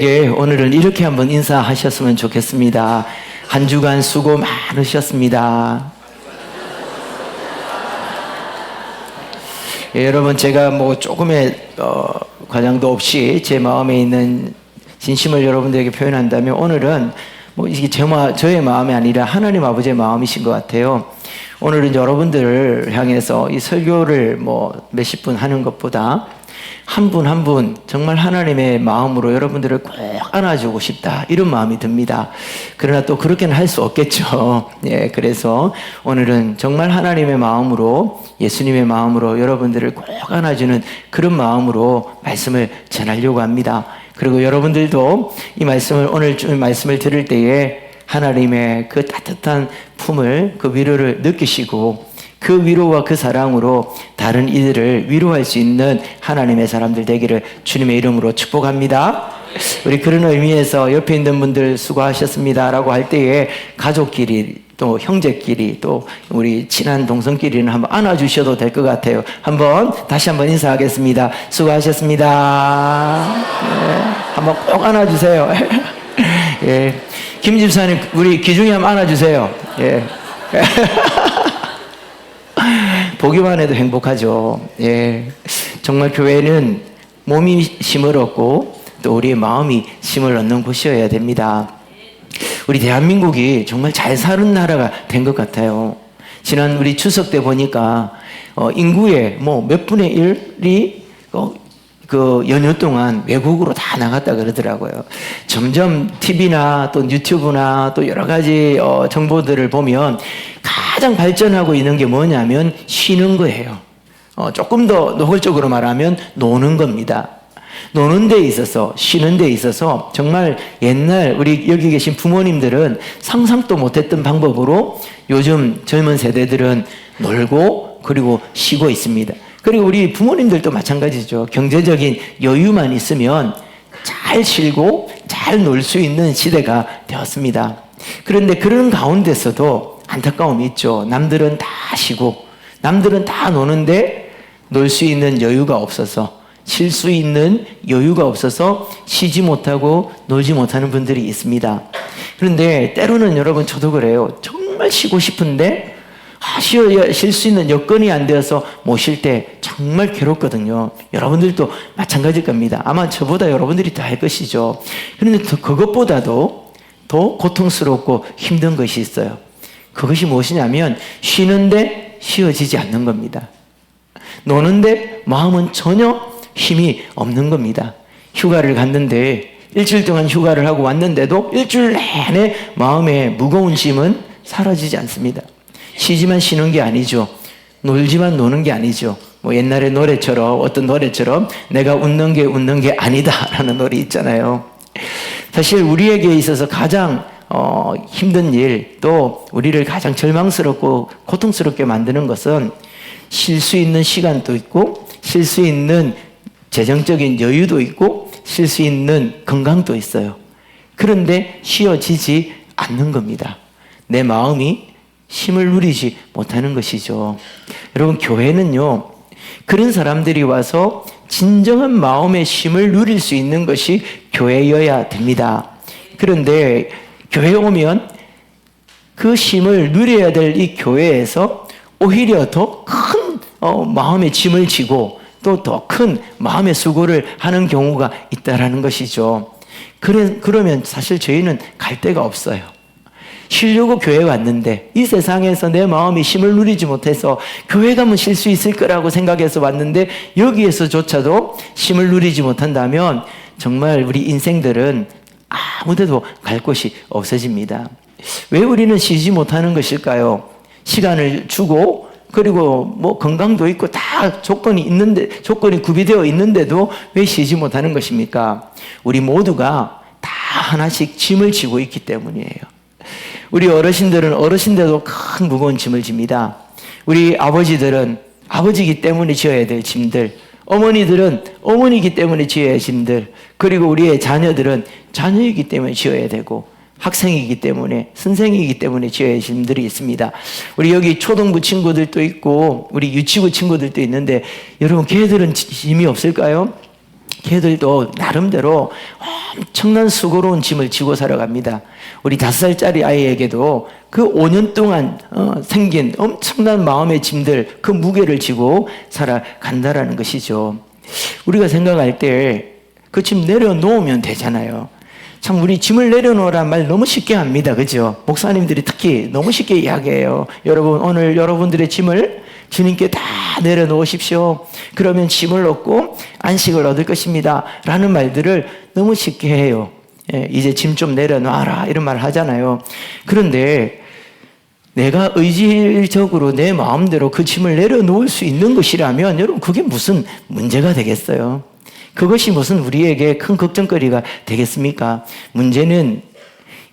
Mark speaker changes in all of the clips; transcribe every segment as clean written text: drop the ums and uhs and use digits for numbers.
Speaker 1: 오늘은 이렇게 한번 인사하셨으면 좋겠습니다. 한 주간 수고 많으셨습니다. 여러분, 제가 조금의 과장도 없이 제 마음에 있는 진심을 여러분들에게 표현한다면 오늘은 이게 저의 마음이 아니라 하나님 아버지의 마음이신 것 같아요. 오늘은 여러분들을 향해서 이 설교를 몇십 분 하는 것보다 한 분 한 분 정말 하나님의 마음으로 여러분들을 꼭 안아주고 싶다, 이런 마음이 듭니다. 그러나 또 그렇게는 할 수 없겠죠. 그래서 오늘은 정말 하나님의 마음으로, 예수님의 마음으로 여러분들을 꼭 안아주는 그런 마음으로 말씀을 전하려고 합니다. 그리고 여러분들도 이 말씀을, 오늘 말씀을 들을 때에 하나님의 그 따뜻한 품을, 그 위로를 느끼시고 그 위로와 그 사랑으로 다른 이들을 위로할 수 있는 하나님의 사람들 되기를 주님의 이름으로 축복합니다. 우리 그런 의미에서 옆에 있는 분들 수고하셨습니다 라고 할 때에 가족끼리, 또 형제끼리, 또 우리 친한 동성끼리는 한번 안아주셔도 될 것 같아요. 다시 한번 인사하겠습니다. 수고하셨습니다. 한번 꼭 안아주세요. 김 집사님, 우리 기중이 한번 안아주세요. 보기만 해도 행복하죠. 정말 교회는 몸이 힘을 얻고 또 우리의 마음이 힘을 얻는 곳이어야 됩니다. 우리 대한민국이 정말 잘 사는 나라가 된 것 같아요. 지난 우리 추석 때 보니까 인구의 몇 분의 1이 그 연휴 동안 외국으로 다 나갔다 그러더라고요. 점점 TV나 또 유튜브나 또 여러 가지 정보들을 보면 가장 발전하고 있는 게 뭐냐면 쉬는 거예요. 조금 더 노골적으로 말하면 노는 겁니다. 노는 데 있어서, 쉬는 데 있어서 정말 옛날 우리 여기 계신 부모님들은 상상도 못했던 방법으로 요즘 젊은 세대들은 놀고 그리고 쉬고 있습니다. 그리고 우리 부모님들도 마찬가지죠. 경제적인 여유만 있으면 잘 쉬고 잘 놀 수 있는 시대가 되었습니다. 그런데 그런 가운데서도 안타까움이 있죠. 남들은 다 쉬고 남들은 다 노는데 놀 수 있는 여유가 없어서, 쉴 수 있는 여유가 없어서 쉬지 못하고 놀지 못하는 분들이 있습니다. 그런데 때로는 여러분, 저도 그래요. 정말 쉬고 싶은데 쉴 수 있는 여건이 안 되어서 못 쉴 때 정말 괴롭거든요. 여러분들도 마찬가지일 겁니다. 아마 저보다 여러분들이 더 할 것이죠. 그런데 그것보다도 더 고통스럽고 힘든 것이 있어요. 그것이 무엇이냐면 쉬는데 쉬어지지 않는 겁니다. 노는데 마음은 전혀 힘이 없는 겁니다. 휴가를 갔는데 일주일 동안 휴가를 하고 왔는데도 일주일 내내 마음의 무거운 짐은 사라지지 않습니다. 쉬지만 쉬는 게 아니죠. 놀지만 노는 게 아니죠. 옛날에 어떤 노래처럼 내가 웃는 게 아니다라는 노래 있잖아요. 사실 우리에게 있어서 가장 힘든 일, 또 우리를 가장 절망스럽고 고통스럽게 만드는 것은 쉴 수 있는 시간도 있고, 쉴 수 있는 재정적인 여유도 있고, 쉴 수 있는 건강도 있어요. 그런데 쉬어지지 않는 겁니다. 내 마음이 힘을 누리지 못하는 것이죠. 여러분, 교회는요, 그런 사람들이 와서 진정한 마음의 힘을 누릴 수 있는 것이 교회여야 됩니다. 그런데 교회에 오면 그 힘을 누려야 될 이 교회에서 오히려 더 큰 마음의 짐을 지고 또 더 큰 마음의 수고를 하는 경우가 있다라는 것이죠. 그러면 사실 저희는 갈 데가 없어요. 쉬려고 교회에 왔는데 이 세상에서 내 마음이 힘을 누리지 못해서 교회 가면 쉴 수 있을 거라고 생각해서 왔는데 여기에서조차도 힘을 누리지 못한다면 정말 우리 인생들은 아무데도 갈 곳이 없어집니다. 왜 우리는 쉬지 못하는 것일까요? 시간을 주고 그리고 건강도 있고 다 조건이 구비되어 있는데도 왜 쉬지 못하는 것입니까? 우리 모두가 다 하나씩 짐을 지고 있기 때문이에요. 우리 어르신들은 어르신들도 큰 무거운 짐을 집니다. 우리 아버지들은 아버지이기 때문에 지어야 될 짐들, 어머니들은 어머니이기 때문에 지어야 할 짐들, 그리고 우리의 자녀들은 자녀이기 때문에 지어야 되고, 학생이기 때문에, 선생이기 때문에 지어야 할 짐들이 있습니다. 우리 여기 초등부 친구들도 있고 우리 유치부 친구들도 있는데 여러분, 걔들은 짐이 없을까요? 걔들도 나름대로 엄청난 수고로운 짐을 지고 살아갑니다. 우리 5살짜리 아이에게도 그 5년 동안 생긴 엄청난 마음의 짐들, 그 무게를 지고 살아간다라는 것이죠. 우리가 생각할 때 그 짐 내려놓으면 되잖아요. 참 우리 짐을 내려놓으란 말 너무 쉽게 합니다. 그죠? 목사님들이 특히 너무 쉽게 이야기해요. 여러분, 오늘 여러분들의 짐을 주님께 다 내려놓으십시오. 그러면 짐을 얻고 안식을 얻을 것입니다. 라는 말들을 너무 쉽게 해요. 이제 짐 좀 내려놔라 이런 말을 하잖아요. 그런데 내가 의지적으로 내 마음대로 그 짐을 내려놓을 수 있는 것이라면 여러분 그게 무슨 문제가 되겠어요? 그것이 무슨 우리에게 큰 걱정거리가 되겠습니까? 문제는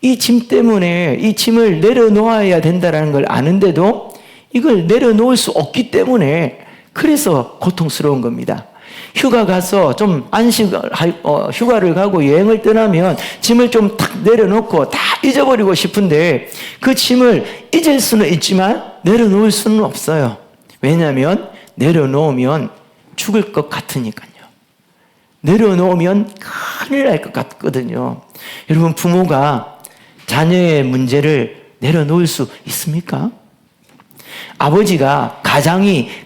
Speaker 1: 이 짐 때문에 이 짐을 내려놓아야 된다는 걸 아는데도 이걸 내려놓을 수 없기 때문에 그래서 고통스러운 겁니다. 휴가 가서 좀 휴가를 가고 여행을 떠나면 짐을 좀 탁 내려놓고 다 잊어버리고 싶은데 그 짐을 잊을 수는 있지만 내려놓을 수는 없어요. 왜냐하면 내려놓으면 죽을 것 같으니까요. 내려놓으면 큰일 날 것 같거든요. 여러분, 부모가 자녀의 문제를 내려놓을 수 있습니까? 아버지가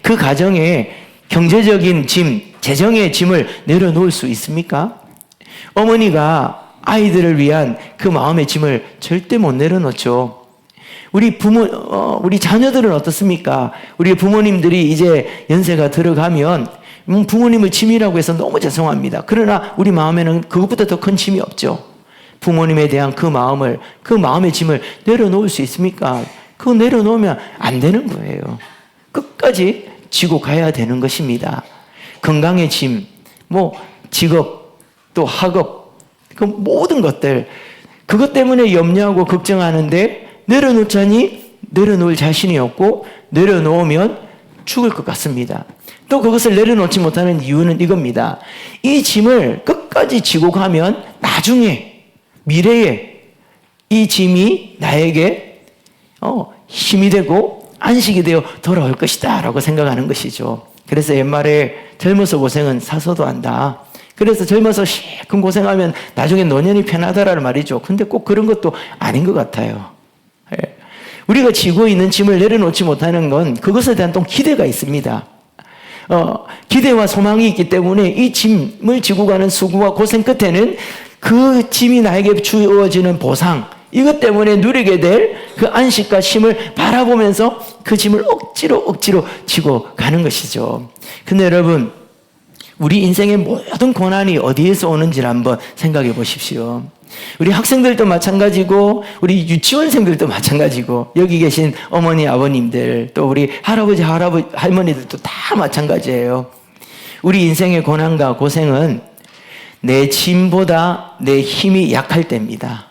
Speaker 1: 그 가정에 경제적인 짐, 재정의 짐을 내려놓을 수 있습니까? 어머니가 아이들을 위한 그 마음의 짐을 절대 못 내려놓죠. 우리 자녀들은 어떻습니까? 우리 부모님들이 이제 연세가 들어가면 부모님을 짐이라고 해서 너무 죄송합니다. 그러나 우리 마음에는 그것보다 더 큰 짐이 없죠. 부모님에 대한 그 마음의 짐을 내려놓을 수 있습니까? 그거 내려놓으면 안 되는 거예요. 끝까지 지고 가야 되는 것입니다. 건강의 짐, 직업, 또 학업, 그 모든 것들, 그것 때문에 염려하고 걱정하는데 내려놓자니 내려놓을 자신이 없고 내려놓으면 죽을 것 같습니다. 또 그것을 내려놓지 못하는 이유는 이겁니다. 이 짐을 끝까지 지고 가면 나중에 미래에 이 짐이 나에게 힘이 되고 안식이 되어 돌아올 것이다 라고 생각하는 것이죠. 그래서 옛말에 젊어서 고생은 사서도 한다. 그래서 젊어서 실컷 고생하면 나중에 노년이 편하다라는 말이죠. 근데 꼭 그런 것도 아닌 것 같아요. 우리가 지고 있는 짐을 내려놓지 못하는 건 그것에 대한 또 기대가 있습니다. 기대와 소망이 있기 때문에 이 짐을 지고 가는 수고와 고생 끝에는 그 짐이 나에게 주어지는 보상, 이것 때문에 누리게 될 그 안식과 쉼을 바라보면서 그 짐을 억지로 지고 가는 것이죠. 근데 여러분, 우리 인생의 모든 고난이 어디에서 오는지를 한번 생각해 보십시오. 우리 학생들도 마찬가지고 우리 유치원생들도 마찬가지고 여기 계신 어머니 아버님들 또 우리 할아버지 할머니들도 다 마찬가지예요. 우리 인생의 고난과 고생은 내 짐보다 내 힘이 약할 때입니다.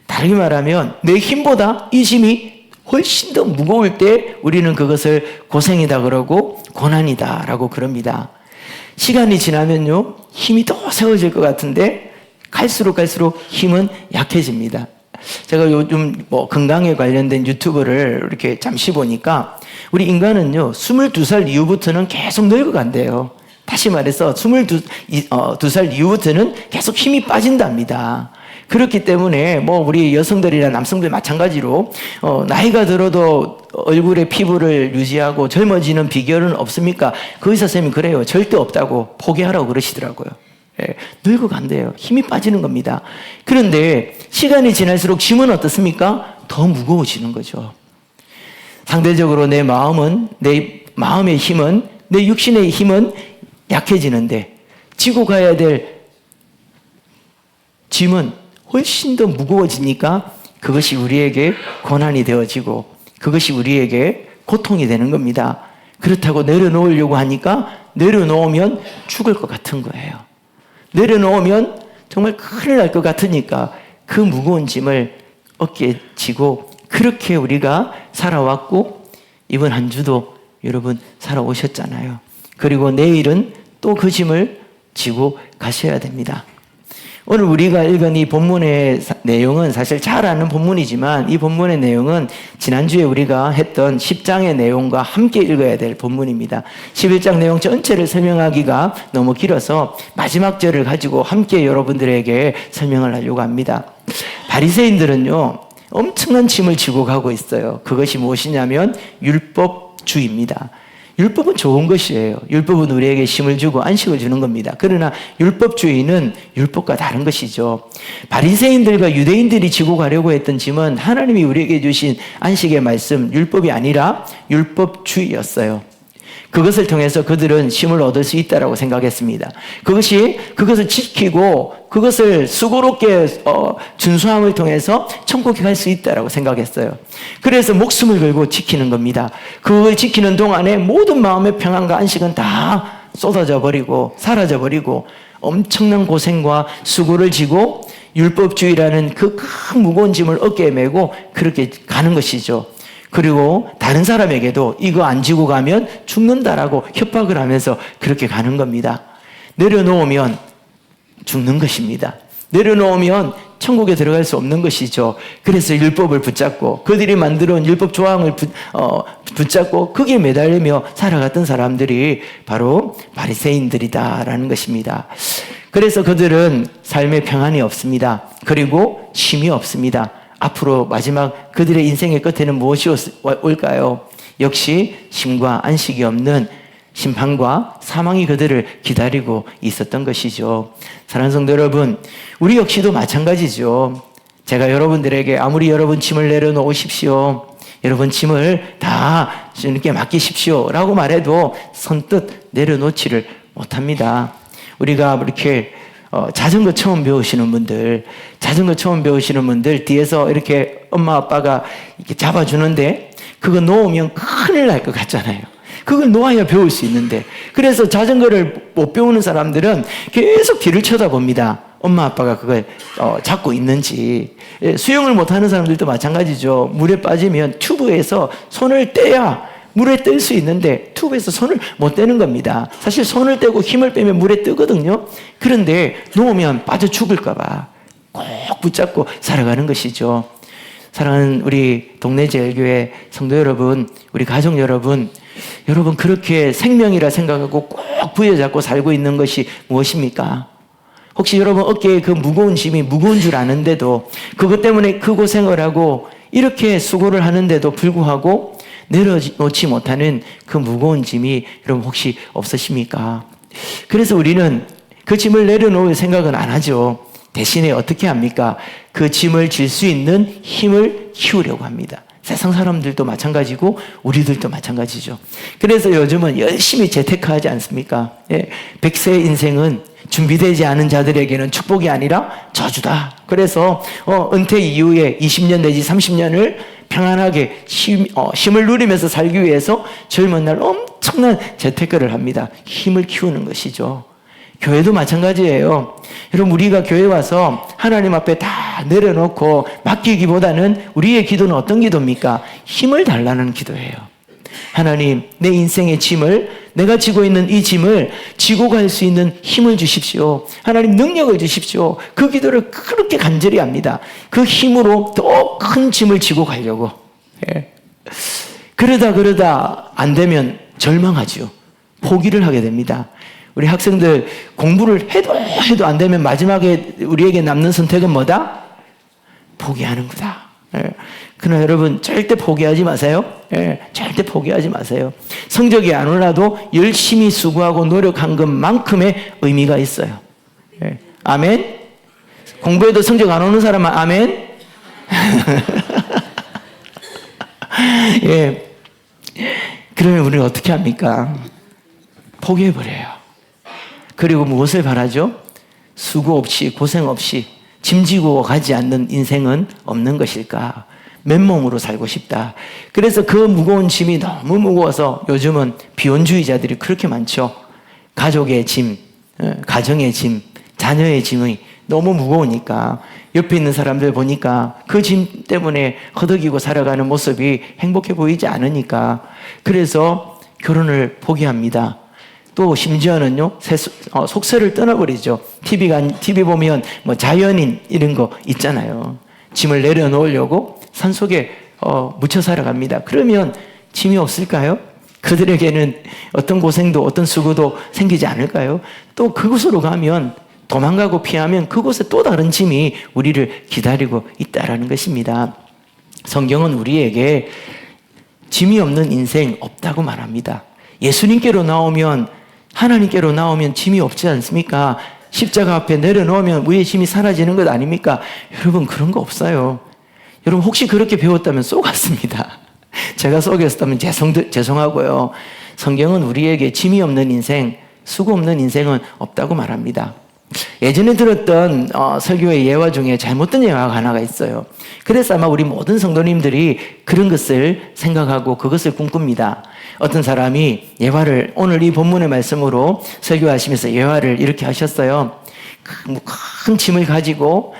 Speaker 1: 다르게 말하면 내 힘보다 이 짐이 훨씬 더 무거울 때 우리는 그것을 고생이다 그러고 고난이다 라고 그럽니다. 시간이 지나면요 힘이 더 세워질 것 같은데 갈수록 힘은 약해집니다. 제가 요즘 건강에 관련된 유튜브를 이렇게 잠시 보니까 우리 인간은요 22살 이후부터는 계속 늙어간대요. 다시 말해서 22살 이후부터는 계속 힘이 빠진답니다. 그렇기 때문에 우리 여성들이나 남성들 마찬가지로 나이가 들어도 얼굴의 피부를 유지하고 젊어지는 비결은 없습니까? 그 의사 선생님이 그래요. 절대 없다고 포기하라고 그러시더라고요. 늙어간대요. 힘이 빠지는 겁니다. 그런데 시간이 지날수록 짐은 어떻습니까? 더 무거워지는 거죠. 상대적으로 내 마음의 힘은, 내 육신의 힘은 약해지는데 지고 가야 될 짐은 훨씬 더 무거워지니까 그것이 우리에게 고난이 되어지고 그것이 우리에게 고통이 되는 겁니다. 그렇다고 내려놓으려고 하니까 내려놓으면 죽을 것 같은 거예요. 내려놓으면 정말 큰일 날 것 같으니까 그 무거운 짐을 어깨에 지고 그렇게 우리가 살아왔고 이번 한 주도 여러분 살아오셨잖아요. 그리고 내일은 또 그 짐을 지고 가셔야 됩니다. 오늘 우리가 읽은 이 본문의 내용은 사실 잘 아는 본문이지만 이 본문의 내용은 지난주에 우리가 했던 10장의 내용과 함께 읽어야 될 본문입니다. 11장 내용 전체를 설명하기가 너무 길어서 마지막 절을 가지고 함께 여러분들에게 설명을 하려고 합니다. 바리새인들은요, 엄청난 짐을 지고 가고 있어요. 그것이 무엇이냐면 율법주의입니다. 율법은 좋은 것이에요. 율법은 우리에게 힘을 주고 안식을 주는 겁니다. 그러나 율법주의는 율법과 다른 것이죠. 바리새인들과 유대인들이 지고 가려고 했던 짐은 하나님이 우리에게 주신 안식의 말씀, 율법이 아니라 율법주의였어요. 그것을 통해서 그들은 힘을 얻을 수 있다고 생각했습니다. 그것을 지키고 그것을 수고롭게 준수함을 통해서 천국에 갈 수 있다고 생각했어요. 그래서 목숨을 걸고 지키는 겁니다. 그걸 지키는 동안에 모든 마음의 평안과 안식은 다 쏟아져 버리고 사라져 버리고 엄청난 고생과 수고를 지고 율법주의라는 그 큰 무거운 짐을 어깨에 메고 그렇게 가는 것이죠. 그리고 다른 사람에게도 이거 안 지고 가면 죽는다라고 협박을 하면서 그렇게 가는 겁니다. 내려놓으면 죽는 것입니다. 내려놓으면 천국에 들어갈 수 없는 것이죠. 그래서 율법을 붙잡고 그들이 만들어 온 율법 조항을 붙잡고 거기에 매달리며 살아갔던 사람들이 바로 바리새인들이다라는 것입니다. 그래서 그들은 삶의 평안이 없습니다. 그리고 쉼이 없습니다. 앞으로 마지막 그들의 인생의 끝에는 무엇이 올까요? 역시 쉼과 안식이 없는 심판과 사망이 그들을 기다리고 있었던 것이죠. 사랑하는 성도 여러분, 우리 역시도 마찬가지죠. 제가 여러분들에게 아무리 여러분 짐을 내려놓으십시오, 여러분 짐을 다 주님께 맡기십시오 라고 말해도 선뜻 내려놓지를 못합니다. 우리가 이렇게 자전거 처음 배우시는 분들 뒤에서 이렇게 엄마 아빠가 이렇게 잡아주는데 그거 놓으면 큰일 날 것 같잖아요. 그걸 놓아야 배울 수 있는데, 그래서 자전거를 못 배우는 사람들은 계속 뒤를 쳐다봅니다. 엄마 아빠가 그걸 잡고 있는지. 수영을 못하는 사람들도 마찬가지죠. 물에 빠지면 튜브에서 손을 떼야 물에 뜰 수 있는데 튜브에서 손을 못 떼는 겁니다. 사실 손을 떼고 힘을 빼면 물에 뜨거든요. 그런데 놓으면 빠져 죽을까 봐 꼭 붙잡고 살아가는 것이죠. 사랑하는 우리 동네 제일교회 성도 여러분, 우리 가족 여러분 그렇게 생명이라 생각하고 꼭 부여잡고 살고 있는 것이 무엇입니까? 혹시 여러분 어깨에 그 무거운 짐이 무거운 줄 아는데도 그것 때문에 그 고생을 하고 이렇게 수고를 하는데도 불구하고 내려놓지 못하는 그 무거운 짐이 여러분 혹시 없으십니까? 그래서 우리는 그 짐을 내려놓을 생각은 안 하죠. 대신에 어떻게 합니까? 그 짐을 질 수 있는 힘을 키우려고 합니다. 세상 사람들도 마찬가지고 우리들도 마찬가지죠. 그래서 요즘은 열심히 재테크하지 않습니까? 100세 인생은 준비되지 않은 자들에게는 축복이 아니라 저주다. 그래서 은퇴 이후에 20년 내지 30년을 평안하게 힘을 누리면서 살기 위해서 젊은 날 엄청난 재테크를 합니다. 힘을 키우는 것이죠. 교회도 마찬가지예요. 여러분, 우리가 교회 와서 하나님 앞에 다 내려놓고 맡기기보다는 우리의 기도는 어떤 기도입니까? 힘을 달라는 기도예요. 하나님, 내 인생의 짐을, 내가 지고 있는 이 짐을 지고 갈 수 있는 힘을 주십시오. 하나님, 능력을 주십시오. 그 기도를 그렇게 간절히 합니다. 그 힘으로 더 큰 짐을 지고 가려고. 그러다 안 되면 절망하죠. 포기를 하게 됩니다. 우리 학생들 공부를 해도 안 되면 마지막에 우리에게 남는 선택은 뭐다? 포기하는 거다. 그러나 여러분 절대 포기하지 마세요. 절대 포기하지 마세요. 성적이 안 올라도 열심히 수고하고 노력한 것만큼의 의미가 있어요. 아멘? 공부해도 성적 안 오는 사람은 아멘? 예. 그러면 우리는 어떻게 합니까? 포기해버려요. 그리고 무엇을 바라죠? 수고 없이 고생 없이 짐지고 가지 않는 인생은 없는 것일까? 맨몸으로 살고 싶다. 그래서 그 무거운 짐이 너무 무거워서 요즘은 비혼주의자들이 그렇게 많죠. 가족의 짐, 가정의 짐, 자녀의 짐이 너무 무거우니까 옆에 있는 사람들 보니까 그 짐 때문에 허덕이고 살아가는 모습이 행복해 보이지 않으니까 그래서 결혼을 포기합니다. 또 심지어는요, 속세를 떠나버리죠. TV 보면 뭐 자연인 이런 거 있잖아요. 짐을 내려놓으려고 산속에 묻혀 살아갑니다. 그러면 짐이 없을까요? 그들에게는 어떤 고생도 어떤 수고도 생기지 않을까요? 또 그곳으로 가면 도망가고 피하면 그곳에 또 다른 짐이 우리를 기다리고 있다라는 것입니다. 성경은 우리에게 짐이 없는 인생 없다고 말합니다. 예수님께로 나오면, 하나님께로 나오면 짐이 없지 않습니까? 십자가 앞에 내려놓으면 우리의 짐이 사라지는 것 아닙니까? 여러분, 그런 거 없어요. 여러분, 혹시 그렇게 배웠다면 쏘갔습니다. 제가 쏘겼다면 죄송하고요. 성경은 우리에게 짐이 없는 인생, 수고 없는 인생은 없다고 말합니다. 예전에 들었던 설교의 예화 중에 잘못된 예화가 하나가 있어요. 그래서 아마 우리 모든 성도님들이 그런 것을 생각하고 그것을 꿈꿉니다. 어떤 사람이 예화를, 오늘 이 본문의 말씀으로 설교하시면서 예화를 이렇게 하셨어요. 큰 짐을 가지고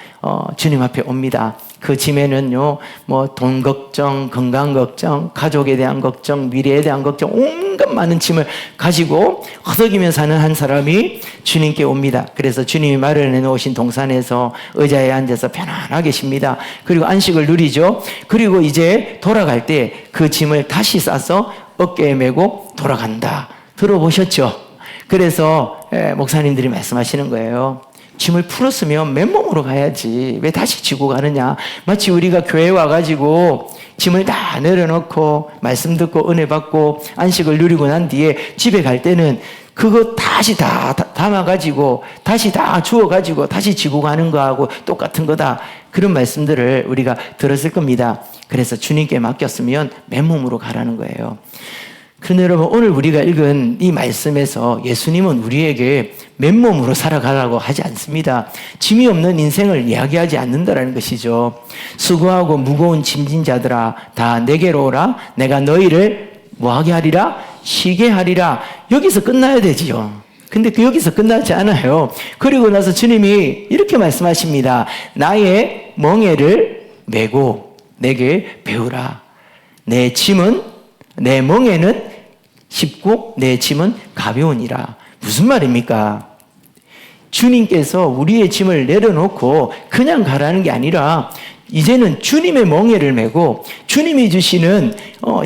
Speaker 1: 주님 앞에 옵니다. 그 짐에는요, 뭐 돈 걱정, 건강 걱정, 가족에 대한 걱정, 미래에 대한 걱정, 온갖 많은 짐을 가지고 허덕이며 사는 한 사람이 주님께 옵니다. 그래서 주님이 마련해 놓으신 동산에서 의자에 앉아서 편안하게 쉽니다. 그리고 안식을 누리죠. 그리고 이제 돌아갈 때 그 짐을 다시 싸서 어깨에 메고 돌아간다. 들어보셨죠? 그래서 목사님들이 말씀하시는 거예요. 짐을 풀었으면 맨몸으로 가야지 왜 다시 지고 가느냐. 마치 우리가 교회 와가지고 짐을 다 내려놓고 말씀 듣고 은혜 받고 안식을 누리고 난 뒤에 집에 갈 때는 그거 다시 다 담아가지고 다시 다 주워가지고 다시 지고 가는 거하고 똑같은 거다. 그런 말씀들을 우리가 들었을 겁니다. 그래서 주님께 맡겼으면 맨몸으로 가라는 거예요. 그런데 여러분, 오늘 우리가 읽은 이 말씀에서 예수님은 우리에게 맨몸으로 살아가라고 하지 않습니다. 짐이 없는 인생을 이야기하지 않는다라는 것이죠. 수고하고 무거운 짐진 자들아 다 내게로 오라. 내가 너희를 뭐하게 하리라? 쉬게 하리라. 여기서 끝나야 되지요. 근데 여기서 끝나지 않아요. 그리고 나서 주님이 이렇게 말씀하십니다. 나의 멍에를 메고 내게 배우라. 내 멍에는 쉽고 내 짐은 가벼우니라. 무슨 말입니까? 주님께서 우리의 짐을 내려놓고 그냥 가라는 게 아니라 이제는 주님의 멍에를 메고 주님이 주시는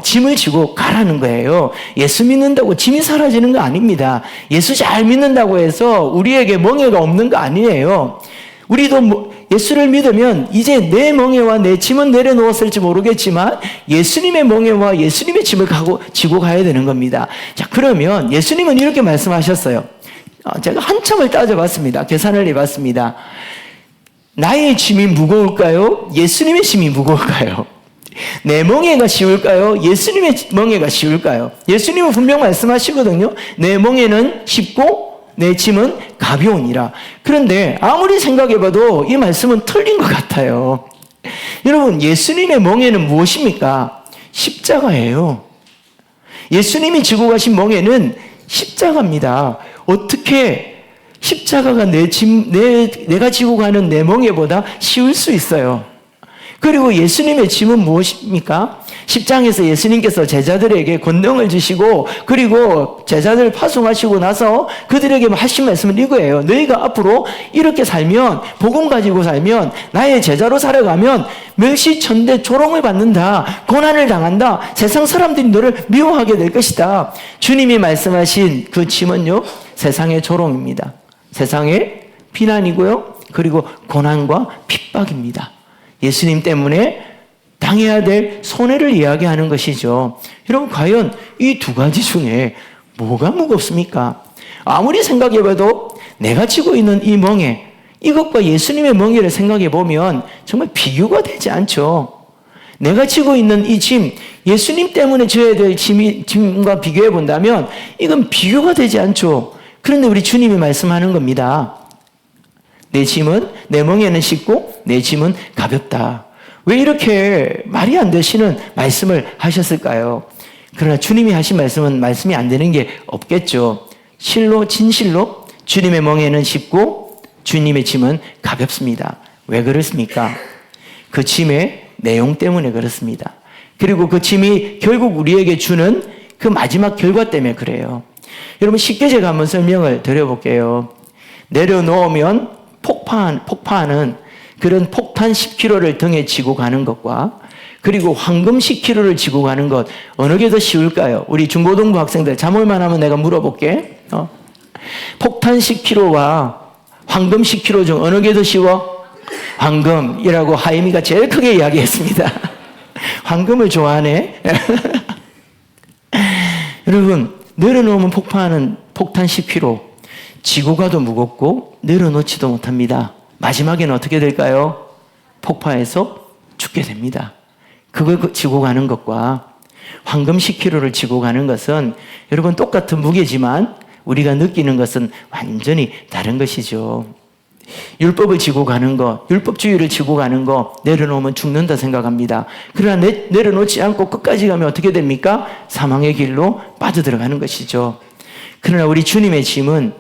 Speaker 1: 짐을 지고 가라는 거예요. 예수 믿는다고 짐이 사라지는 거 아닙니다. 예수 잘 믿는다고 해서 우리에게 멍에가 없는 거 아니에요. 우리도 예수를 믿으면 이제 내 멍에와 내 짐은 내려놓았을지 모르겠지만 예수님의 멍에와 예수님의 짐을 지고 가야 되는 겁니다. 자, 그러면 예수님은 이렇게 말씀하셨어요. 제가 한참을 따져봤습니다. 계산을 해봤습니다. 나의 짐이 무거울까요? 예수님의 짐이 무거울까요? 내 멍에가 쉬울까요? 예수님의 멍에가 쉬울까요? 예수님은 분명 말씀하시거든요. 내 멍에는 쉽고 내 짐은 가벼우니라. 그런데 아무리 생각해봐도 이 말씀은 틀린 것 같아요. 여러분, 예수님의 멍에는 무엇입니까? 십자가예요. 예수님이 지고 가신 멍에는 십자가입니다. 어떻게 십자가가 내가 지고 가는 내 멍에보다 쉬울 수 있어요? 그리고 예수님의 짐은 무엇입니까? 10장에서 예수님께서 제자들에게 권능을 주시고 그리고 제자들을 파송하시고 나서 그들에게 하신 말씀은 이거예요. 너희가 앞으로 이렇게 살면, 복음 가지고 살면, 나의 제자로 살아가면 멸시천대 조롱을 받는다. 고난을 당한다. 세상 사람들이 너를 미워하게 될 것이다. 주님이 말씀하신 그 짐은요, 세상의 조롱입니다. 세상의 비난이고요. 그리고 고난과 핍박입니다. 예수님 때문에 당해야 될 손해를 이야기하는 것이죠. 여러분, 과연 이 두 가지 중에 뭐가 무겁습니까? 아무리 생각해봐도 내가 지고 있는 이 멍에, 이것과 예수님의 멍에를 생각해보면 정말 비교가 되지 않죠. 내가 지고 있는 이 짐, 예수님 때문에 져야 될 짐과 비교해본다면 이건 비교가 되지 않죠. 그런데 우리 주님이 말씀하는 겁니다. 내 멍에는 쉽고 내 짐은 가볍다. 왜 이렇게 말이 안 되시는 말씀을 하셨을까요? 그러나 주님이 하신 말씀은 말씀이 안 되는 게 없겠죠. 진실로 주님의 멍에는 쉽고 주님의 짐은 가볍습니다. 왜 그렇습니까? 그 짐의 내용 때문에 그렇습니다. 그리고 그 짐이 결국 우리에게 주는 그 마지막 결과 때문에 그래요. 여러분 쉽게 제가 한번 설명을 드려볼게요. 내려놓으면 폭파하는 그런 폭탄 10kg를 등에 지고 가는 것과 그리고 황금 10kg를 지고 가는 것 어느 게 더 쉬울까요? 우리 중고등부 학생들 잠올만 하면 내가 물어볼게. 폭탄 10kg와 황금 10kg 중 어느 게 더 쉬워? 황금이라고 하임이가 제일 크게 이야기했습니다. 황금을 좋아하네. 여러분 내려놓으면 폭파하는 폭탄 10kg 지고 가도 무겁고 내려놓지도 못합니다. 마지막에는 어떻게 될까요? 폭파해서 죽게 됩니다. 그걸 지고 가는 것과 황금 10kg를 지고 가는 것은 여러분 똑같은 무게지만 우리가 느끼는 것은 완전히 다른 것이죠. 율법을 지고 가는 거, 율법주의를 지고 가는 거 내려놓으면 죽는다 생각합니다. 그러나 내려놓지 않고 끝까지 가면 어떻게 됩니까? 사망의 길로 빠져들어가는 것이죠. 그러나 우리 주님의 짐은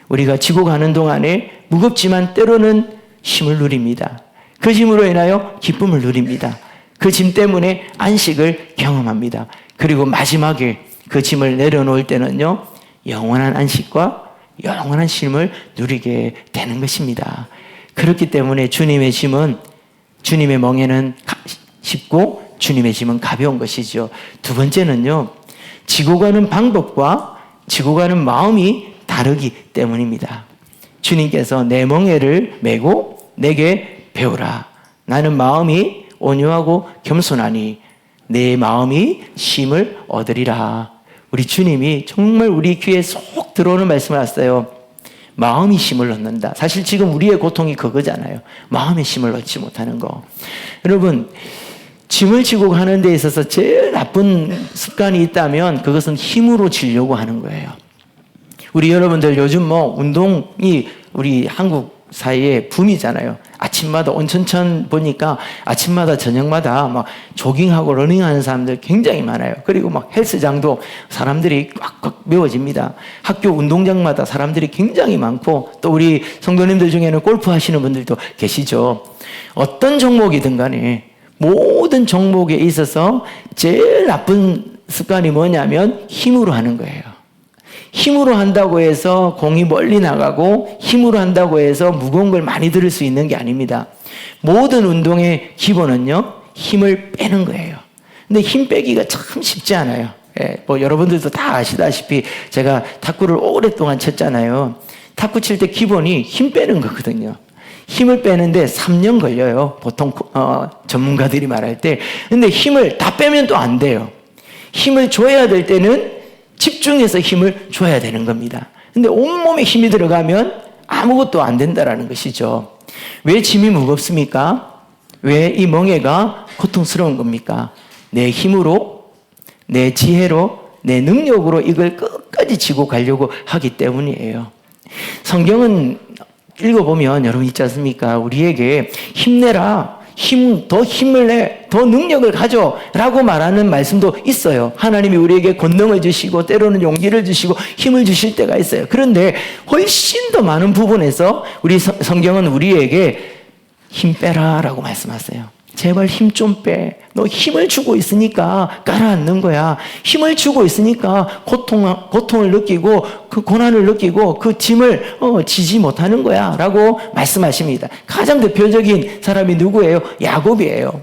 Speaker 1: 우리가 지고 가는 동안에 무겁지만 때로는 힘을 누립니다. 그 짐으로 인하여 기쁨을 누립니다. 그 짐 때문에 안식을 경험합니다. 그리고 마지막에 그 짐을 내려놓을 때는요, 영원한 안식과 영원한 쉼을 누리게 되는 것입니다. 그렇기 때문에 주님의 짐은, 주님의 멍에는 쉽고 주님의 짐은 가벼운 것이죠. 두 번째는요, 지고 가는 방법과 지고 가는 마음이 다르기 때문입니다. 주님께서 내 멍에를 메고 내게 배우라. 나는 마음이 온유하고 겸손하니 내 마음이 쉼을 얻으리라. 우리 주님이 정말 우리 귀에 쏙 들어오는 말씀을 하셨어요. 마음이 쉼을 얻는다. 사실 지금 우리의 고통이 그거잖아요. 마음의 쉼을 얻지 못하는 거. 여러분, 짐을 지고 가는 데 있어서 제일 나쁜 습관이 있다면 그것은 힘으로 지려고 하는 거예요. 우리 여러분들 요즘 운동이 우리 한국 사이에 붐이잖아요. 아침마다 온천천 보니까 아침마다 저녁마다 막 조깅하고 러닝하는 사람들 굉장히 많아요. 그리고 막 헬스장도 사람들이 꽉꽉 메워집니다. 학교 운동장마다 사람들이 굉장히 많고 또 우리 성도님들 중에는 골프 하시는 분들도 계시죠. 어떤 종목이든 간에 모든 종목에 있어서 제일 나쁜 습관이 뭐냐면 힘으로 하는 거예요. 힘으로 한다고 해서 공이 멀리 나가고 힘으로 한다고 해서 무거운 걸 많이 들을 수 있는 게 아닙니다. 모든 운동의 기본은요, 힘을 빼는 거예요. 근데 힘 빼기가 참 쉽지 않아요. 여러분들도 다 아시다시피 제가 탁구를 오랫동안 쳤잖아요. 탁구 칠 때 기본이 힘 빼는 거거든요. 힘을 빼는데 3년 걸려요. 보통 전문가들이 말할 때. 근데 힘을 다 빼면 또 안 돼요. 힘을 줘야 될 때는 집중해서 힘을 줘야 되는 겁니다. 근데 온몸에 힘이 들어가면 아무것도 안 된다라는 것이죠. 왜 짐이 무겁습니까? 왜 이 멍에가 고통스러운 겁니까? 내 힘으로, 내 지혜로, 내 능력으로 이걸 끝까지 지고 가려고 하기 때문이에요. 성경은 읽어보면 여러분 있지 않습니까? 우리에게 힘내라. 더 힘을 내, 더 능력을 가져 라고 말하는 말씀도 있어요. 하나님이 우리에게 권능을 주시고 때로는 용기를 주시고 힘을 주실 때가 있어요. 그런데 훨씬 더 많은 부분에서 우리 성경은 우리에게 힘 빼라 라고 말씀하세요. 제발 힘 좀 빼. 너 힘을 주고 있으니까 가라앉는 거야. 힘을 주고 있으니까 고통을 느끼고 그 고난을 느끼고 그 짐을 지지 못하는 거야 라고 말씀하십니다. 가장 대표적인 사람이 누구예요? 야곱이에요.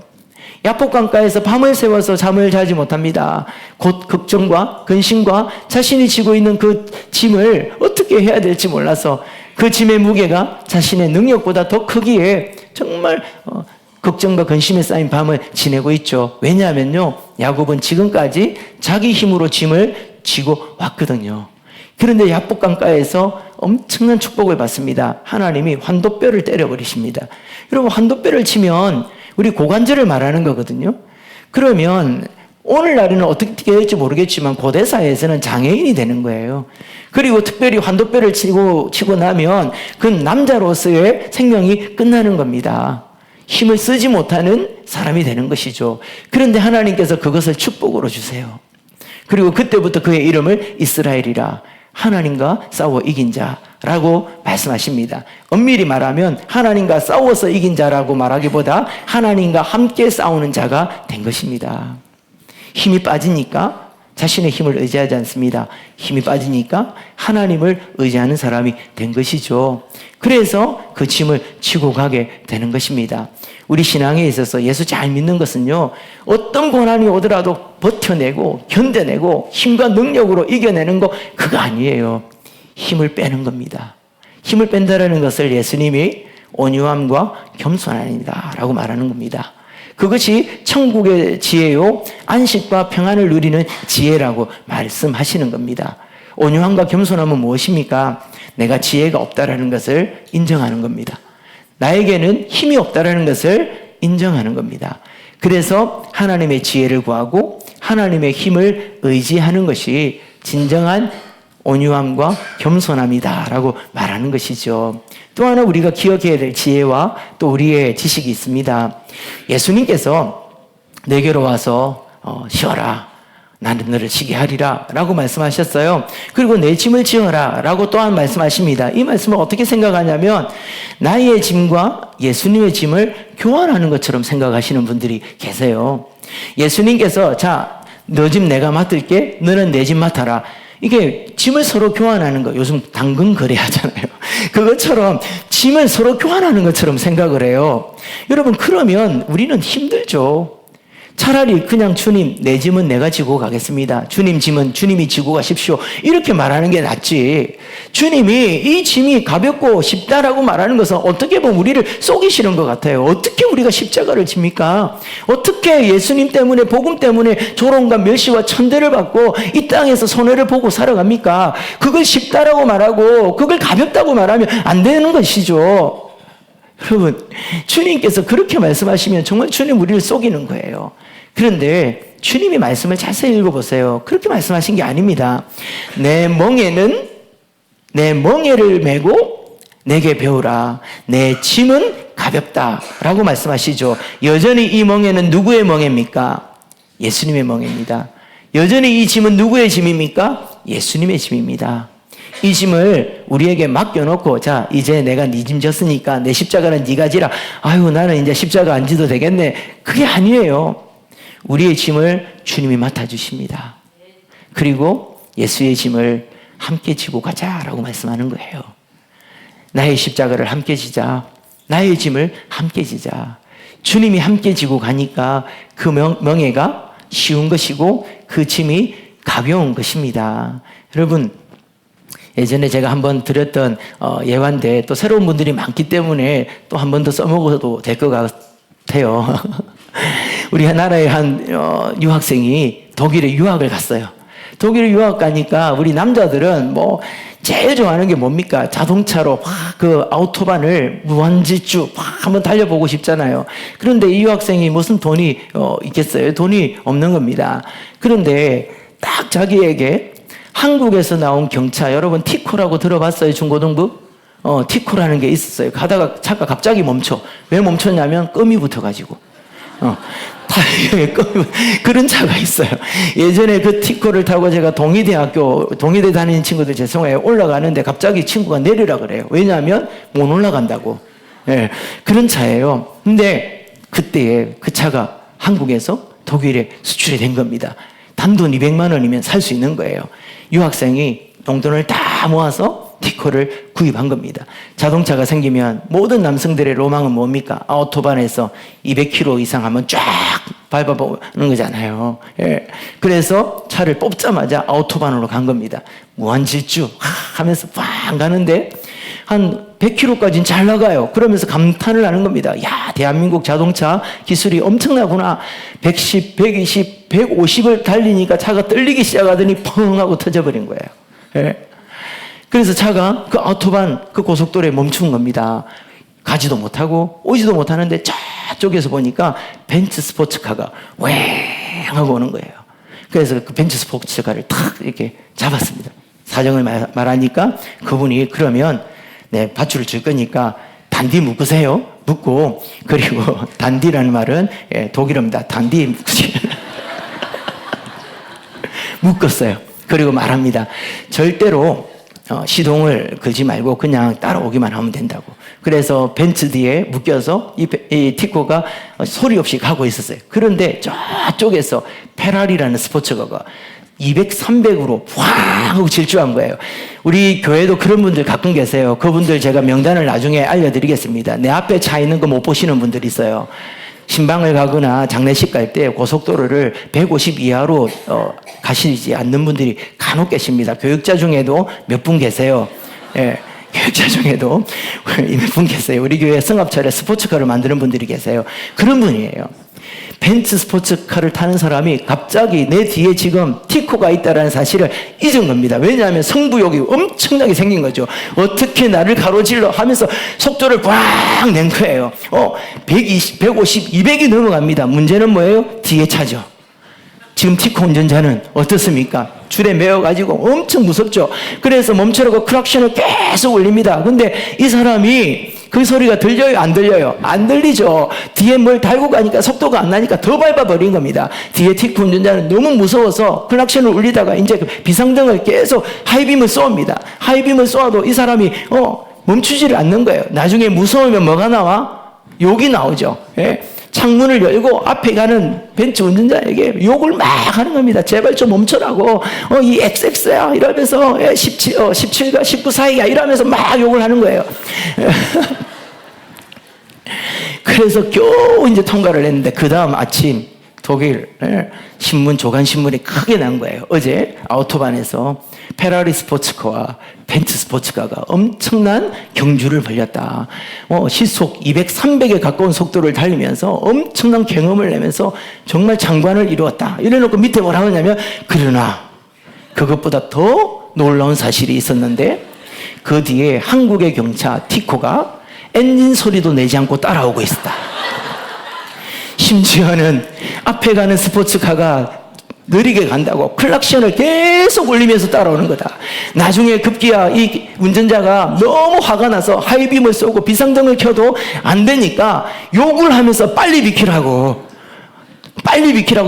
Speaker 1: 야복강가에서 밤을 새워서 잠을 자지 못합니다. 곧 걱정과 근심과 자신이 지고 있는 그 짐을 어떻게 해야 될지 몰라서 그 짐의 무게가 자신의 능력보다 더 크기에 정말 걱정과 근심에 쌓인 밤을 지내고 있죠. 왜냐하면요, 야곱은 지금까지 자기 힘으로 짐을 지고 왔거든요. 그런데 야복강가에서 엄청난 축복을 받습니다. 하나님이 환도뼈를 때려버리십니다. 여러분, 환도뼈를 치면 우리 고관절을 말하는 거거든요. 그러면 오늘날에는 어떻게 될지 모르겠지만 고대사에서는 장애인이 되는 거예요. 그리고 특별히 환도뼈를 치고 나면 그 남자로서의 생명이 끝나는 겁니다. 힘을 쓰지 못하는 사람이 되는 것이죠. 그런데 하나님께서 그것을 축복으로 주세요. 그리고 그때부터 그의 이름을 이스라엘이라, 하나님과 싸워 이긴 자라고 말씀하십니다. 엄밀히 말하면 하나님과 싸워서 이긴 자라고 말하기보다 하나님과 함께 싸우는 자가 된 것입니다. 힘이 빠지니까 자신의 힘을 의지하지 않습니다. 힘이 빠지니까 하나님을 의지하는 사람이 된 것이죠. 그래서 그 짐을 지고 가게 되는 것입니다. 우리 신앙에 있어서 예수 잘 믿는 것은요, 어떤 고난이 오더라도 버텨내고 견뎌내고 힘과 능력으로 이겨내는 거 그거 아니에요. 힘을 빼는 겁니다. 힘을 뺀다라는 것을 예수님이 온유함과 겸손함이다 라고 말하는 겁니다. 그것이 천국의 지혜요, 안식과 평안을 누리는 지혜라고 말씀하시는 겁니다. 온유함과 겸손함은 무엇입니까? 내가 지혜가 없다라는 것을 인정하는 겁니다. 나에게는 힘이 없다라는 것을 인정하는 겁니다. 그래서 하나님의 지혜를 구하고 하나님의 힘을 의지하는 것이 진정한 온유함과 겸손함이다라고 말하는 것이죠. 또 하나 우리가 기억해야 될 지혜와 또 우리의 지식이 있습니다. 예수님께서 내게로 와서 쉬어라, 나는 너를 쉬게 하리라 라고 말씀하셨어요. 그리고 내 짐을 지어라 라고 또한 말씀하십니다. 이 말씀을 어떻게 생각하냐면 나의 짐과 예수님의 짐을 교환하는 것처럼 생각하시는 분들이 계세요. 예수님께서 자, 너 짐 내가 맡을게, 너는 내 짐 맡아라. 이게 짐을 서로 교환하는 거, 요즘 당근 거래하잖아요. 그것처럼 짐을 서로 교환하는 것처럼 생각을 해요. 여러분, 그러면 우리는 힘들죠. 차라리 그냥 주님, 내 짐은 내가 지고 가겠습니다. 주님 짐은 주님이 지고 가십시오. 이렇게 말하는 게 낫지. 주님이 이 짐이 가볍고 쉽다라고 말하는 것은 어떻게 보면 우리를 속이시는 것 같아요. 어떻게 우리가 십자가를 집니까? 어떻게 예수님 때문에, 복음 때문에 조롱과 멸시와 천대를 받고 이 땅에서 손해를 보고 살아갑니까? 그걸 쉽다라고 말하고 그걸 가볍다고 말하면 안 되는 것이죠. 여러분, 주님께서 그렇게 말씀하시면 정말 주님 우리를 속이는 거예요. 그런데 주님이 말씀을 자세히 읽어보세요. 그렇게 말씀하신 게 아닙니다. 내 멍에는 내 멍에를 메고 내게 배우라. 내 짐은 가볍다라고 말씀하시죠. 여전히 이 멍에는 누구의 멍에입니까? 예수님의 멍에입니다. 여전히 이 짐은 누구의 짐입니까? 예수님의 짐입니다. 이 짐을 우리에게 맡겨놓고 자, 이제 내가 네 짐 졌으니까 내 십자가는 네가 지라. 아유, 나는 이제 십자가 안 지도 되겠네. 그게 아니에요. 우리의 짐을 주님이 맡아주십니다. 그리고 예수의 짐을 함께 지고 가자라고 말씀하는 거예요. 나의 십자가를 함께 지자. 나의 짐을 함께 지자. 주님이 함께 지고 가니까 그 명예가 쉬운 것이고 그 짐이 가벼운 것입니다. 여러분, 예전에 제가 한번 드렸던 예화인데 또 새로운 분들이 많기 때문에 또 한 번 더 써먹어도 될 것 같아요. 우리 나라의 한 유학생이 독일에 유학을 갔어요. 독일에 유학 가니까 우리 남자들은 뭐 제일 좋아하는 게 뭡니까? 자동차로 막 그 아우토반을 무한질주 막 한번 달려보고 싶잖아요. 그런데 이 유학생이 무슨 돈이 있겠어요? 돈이 없는 겁니다. 그런데 딱 자기에게 한국에서 나온 경차, 여러분 티코라고 들어봤어요? 중고등부? 티코라는 게 있었어요. 가다가 차가 갑자기 멈춰. 왜 멈췄냐면 껌이 붙어가지고. 타이어에 껌이 그런 차가 있어요. 예전에 그 티코를 타고 제가 동의대 다니는 친구들 죄송해요. 올라가는데 갑자기 친구가 내리라 그래요. 왜냐하면 못 올라간다고. 예, 그런 차예요. 근데 그때에 그 차가 한국에서 독일에 수출이 된 겁니다. 단돈 200만 원이면 살 수 있는 거예요. 유학생이 용돈을 다 모아서 티코를 구입한 겁니다. 자동차가 생기면 모든 남성들의 로망은 뭡니까? 아우토반에서 200km 이상 하면 쫙 밟아보는 거잖아요. 예. 그래서 차를 뽑자마자 아우토반으로 간 겁니다. 무한질주 하면서 빵 가는데 한 100km까지는 잘 나가요. 그러면서 감탄을 하는 겁니다. 야, 대한민국 자동차 기술이 엄청나구나. 110, 120, 150을 달리니까 차가 떨리기 시작하더니 펑 하고 터져버린 거예요. 예. 그래서 차가 그 아우토반 그 고속도로에 멈춘 겁니다. 가지도 못하고 오지도 못하는데 저쪽에서 보니까 벤츠 스포츠카가 왱 하고 오는 거예요. 그래서 그 벤츠 스포츠카를 탁 이렇게 잡았습니다. 사정을 말하니까 그분이 그러면 네, 밧줄을 줄 거니까 단디 묶으세요. 묶고 그리고 단디라는 말은 독일어입니다. 단디 묶었어요. 그리고 말합니다. 절대로 시동을 걸지 말고 그냥 따라오기만 하면 된다고. 그래서 벤츠 뒤에 묶여서 이 티코가 소리 없이 가고 있었어요. 그런데 저쪽에서 페라리라는 스포츠카가 200, 300으로 확 하고 질주한 거예요. 우리 교회도 그런 분들 가끔 계세요. 그분들 제가 명단을 나중에 알려드리겠습니다. 내 앞에 차 있는 거 못 보시는 분들이 있어요. 신방을 가거나 장례식 갈 때 고속도로를 150 이하로 가시지 않는 분들이 간혹 계십니다. 교육자 중에도 몇 분 계세요. 예, 교육자 중에도 몇 분 계세요. 우리 교회 성합철에 스포츠카를 만드는 분들이 계세요. 그런 분이에요. 벤츠 스포츠카를 타는 사람이 갑자기 내 뒤에 지금 티코가 있다는 사실을 잊은 겁니다. 왜냐하면 승부욕이 엄청나게 생긴 거죠. 어떻게 나를 가로질러 하면서 속도를 꽉 낸 거예요. 120, 150, 200이 넘어갑니다. 문제는 뭐예요? 뒤에 차죠. 지금 티코 운전자는 어떻습니까? 줄에 매어가지고 엄청 무섭죠. 그래서 멈추라고 크락션을 계속 울립니다. 근데 이 사람이 그 소리가 들려요? 안 들려요? 안 들리죠. 뒤에 뭘 달고 가니까 속도가 안 나니까 더 밟아버린 겁니다. 뒤에 티코 운전자는 너무 무서워서 클락션을 울리다가 이제 그 비상등을 계속 하이빔을 쏘입니다. 하이빔을 쏘아도 이 사람이 멈추지를 않는 거예요. 나중에 무서우면 뭐가 나와? 욕이 나오죠. 예? 창문을 열고 앞에 가는 벤츠 운전자에게 욕을 막 하는 겁니다. 제발 좀 멈춰라고. 이 XX야 이러면서 17과 19 사이야 이러면서 막 욕을 하는 거예요. 그래서 겨우 이제 통과를 했는데 그 다음 아침 독일 신문 조간신문이 크게 난 거예요. 어제 아우토반에서 페라리 스포츠카와 벤츠 스포츠카가 엄청난 경주를 벌였다. 시속 200, 300에 가까운 속도를 달리면서 엄청난 경험을 내면서 정말 장관을 이루었다. 이래놓고 밑에 뭐라 하냐면 그러나 그것보다 더 놀라운 사실이 있었는데 그 뒤에 한국의 경차 티코가 엔진 소리도 내지 않고 따라오고 있었다. 심지어는 앞에 가는 스포츠카가 느리게 간다고 클락션을 계속 울리면서 따라오는 거다. 나중에 급기야 이 운전자가 너무 화가 나서 하이빔을 쏘고 비상등을 켜도 안 되니까 욕을 하면서 빨리 비키라고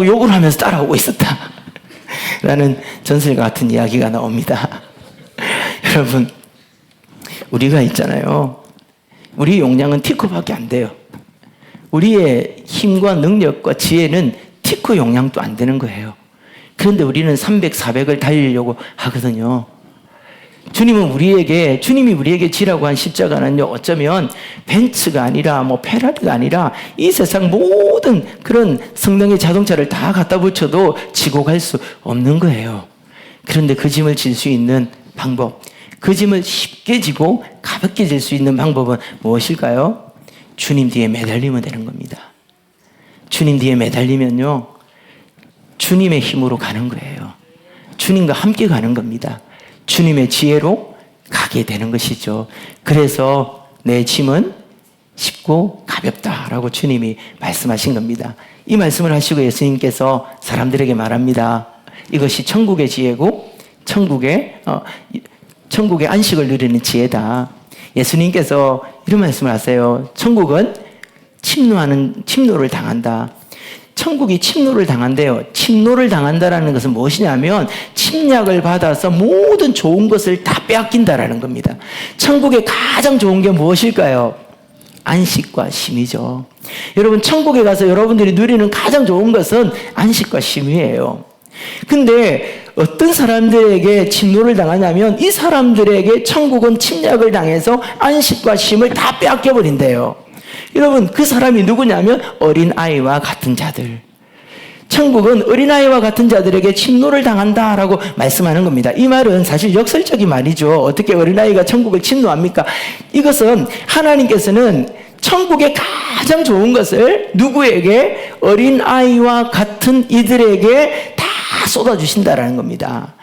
Speaker 1: 욕을 하면서 따라오고 있었다. 라는 전설과 같은 이야기가 나옵니다. 여러분, 우리가 있잖아요. 우리 용량은 티코밖에 안 돼요. 우리의 힘과 능력과 지혜는 티코 용량도 안 되는 거예요. 그런데 우리는 300, 400을 달리려고 하거든요. 주님이 우리에게 지라고 한 십자가는요, 어쩌면 벤츠가 아니라 페라리가 아니라 이 세상 모든 그런 성능의 자동차를 다 갖다 붙여도 지고 갈 수 없는 거예요. 그런데 그 짐을 질 수 있는 방법, 그 짐을 쉽게 지고 가볍게 질 수 있는 방법은 무엇일까요? 주님 뒤에 매달리면 되는 겁니다. 주님 뒤에 매달리면요, 주님의 힘으로 가는 거예요. 주님과 함께 가는 겁니다. 주님의 지혜로 가게 되는 것이죠. 그래서 내 짐은 쉽고 가볍다라고 주님이 말씀하신 겁니다. 이 말씀을 하시고 예수님께서 사람들에게 말합니다. 이것이 천국의 지혜고 천국의 안식을 누리는 지혜다. 예수님께서 이런 말씀을 하세요. 천국은 침노를 당한다. 천국이 침노를 당한대요. 침노를 당한다라는 것은 무엇이냐면 침략을 받아서 모든 좋은 것을 다 빼앗긴다라는 겁니다. 천국의 가장 좋은 게 무엇일까요? 안식과 쉼이죠. 여러분, 천국에 가서 여러분들이 누리는 가장 좋은 것은 안식과 쉼이에요. 근데 어떤 사람들에게 침노를 당하냐면 이 사람들에게 천국은 침략을 당해서 안식과 쉼을 다 빼앗겨버린대요. 여러분, 그 사람이 누구냐면 어린아이와 같은 자들. 천국은 어린아이와 같은 자들에게 침노를 당한다라고 말씀하는 겁니다. 이 말은 사실 역설적인 말이죠. 어떻게 어린아이가 천국을 침노합니까? 이것은 하나님께서는 천국의 가장 좋은 것을 누구에게? 어린아이와 같은 이들에게 다 쏟아주신다라는 겁니다.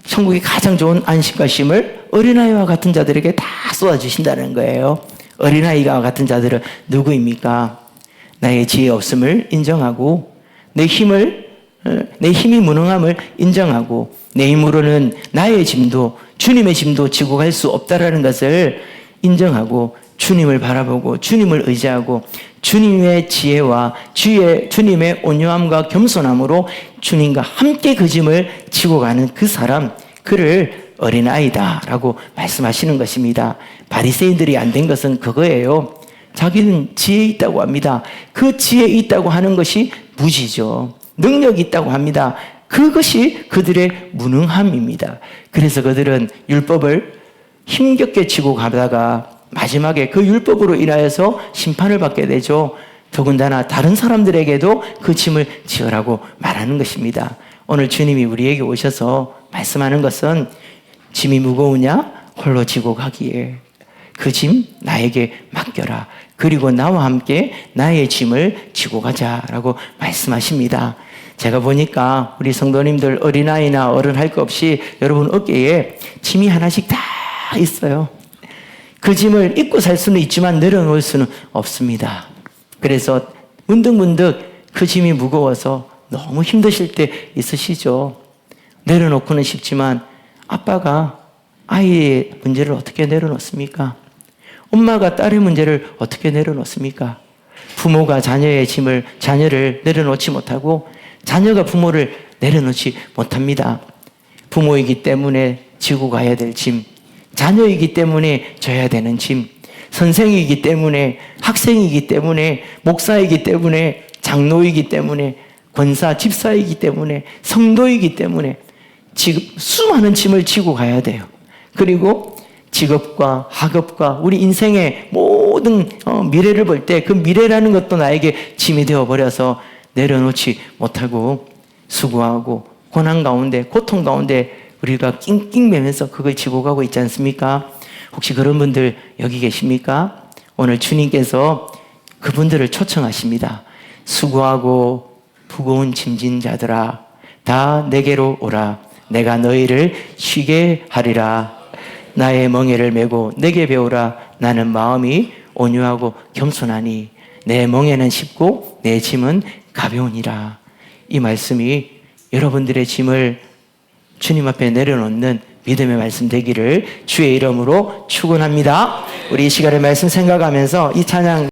Speaker 1: 천국의 가장 좋은 안식과 쉼을 어린아이와 같은 자들에게 다 쏟아주신다는 거예요. 어린아이와 같은 자들은 누구입니까? 나의 지혜 없음을 인정하고 내 힘이 무능함을 인정하고 내 힘으로는 나의 짐도 주님의 짐도 지고 갈 수 없다라는 것을 인정하고 주님을 바라보고 주님을 의지하고 주님의 지혜와 주님의 온유함과 겸손함으로 주님과 함께 그 짐을 지고 가는 그 사람, 그를 어린아이다라고 말씀하시는 것입니다. 바리새인들이 안 된 것은 그거예요. 자기는 지혜 있다고 합니다. 그 지혜 있다고 하는 것이 무지죠. 능력이 있다고 합니다. 그것이 그들의 무능함입니다. 그래서 그들은 율법을 힘겹게 지고 가다가 마지막에 그 율법으로 인하여서 심판을 받게 되죠. 더군다나 다른 사람들에게도 그 짐을 지으라고 말하는 것입니다. 오늘 주님이 우리에게 오셔서 말씀하는 것은 짐이 무거우냐? 홀로 지고 가기에 그 짐 나에게 맡겨라. 그리고 나와 함께 나의 짐을 지고 가자라고 말씀하십니다. 제가 보니까 우리 성도님들 어린아이나 어른 할 것 없이 여러분 어깨에 짐이 하나씩 다 있어요. 그 짐을 잊고 살 수는 있지만 내려놓을 수는 없습니다. 그래서 문득문득 그 짐이 무거워서 너무 힘드실 때 있으시죠. 내려놓고는 싶지만 아빠가 아이의 문제를 어떻게 내려놓습니까? 엄마가 딸의 문제를 어떻게 내려놓습니까? 부모가 자녀를 내려놓지 못하고 자녀가 부모를 내려놓지 못합니다. 부모이기 때문에 지고 가야 될 짐, 자녀이기 때문에 져야 되는 짐, 선생이기 때문에, 학생이기 때문에, 목사이기 때문에, 장로이기 때문에, 권사, 집사이기 때문에, 성도이기 때문에 지금 수많은 짐을 지고 가야 돼요. 그리고 직업과 학업과 우리 인생의 모든 미래를 볼 때 그 미래라는 것도 나에게 짐이 되어버려서 내려놓지 못하고 수고하고 고난 가운데, 고통 가운데 우리가 낑낑매면서 그걸 지고 가고 있지 않습니까? 혹시 그런 분들 여기 계십니까? 오늘 주님께서 그분들을 초청하십니다. 수고하고 무거운 짐진 자들아 다 내게로 오라. 내가 너희를 쉬게 하리라. 나의 멍에를 메고 내게 배우라. 나는 마음이 온유하고 겸손하니 내 멍에는 쉽고 내 짐은 가벼우니라. 이 말씀이 여러분들의 짐을 주님 앞에 내려놓는 믿음의 말씀 되기를 주의 이름으로 축원합니다. 우리 이 시간의 말씀 생각하면서 이 찬양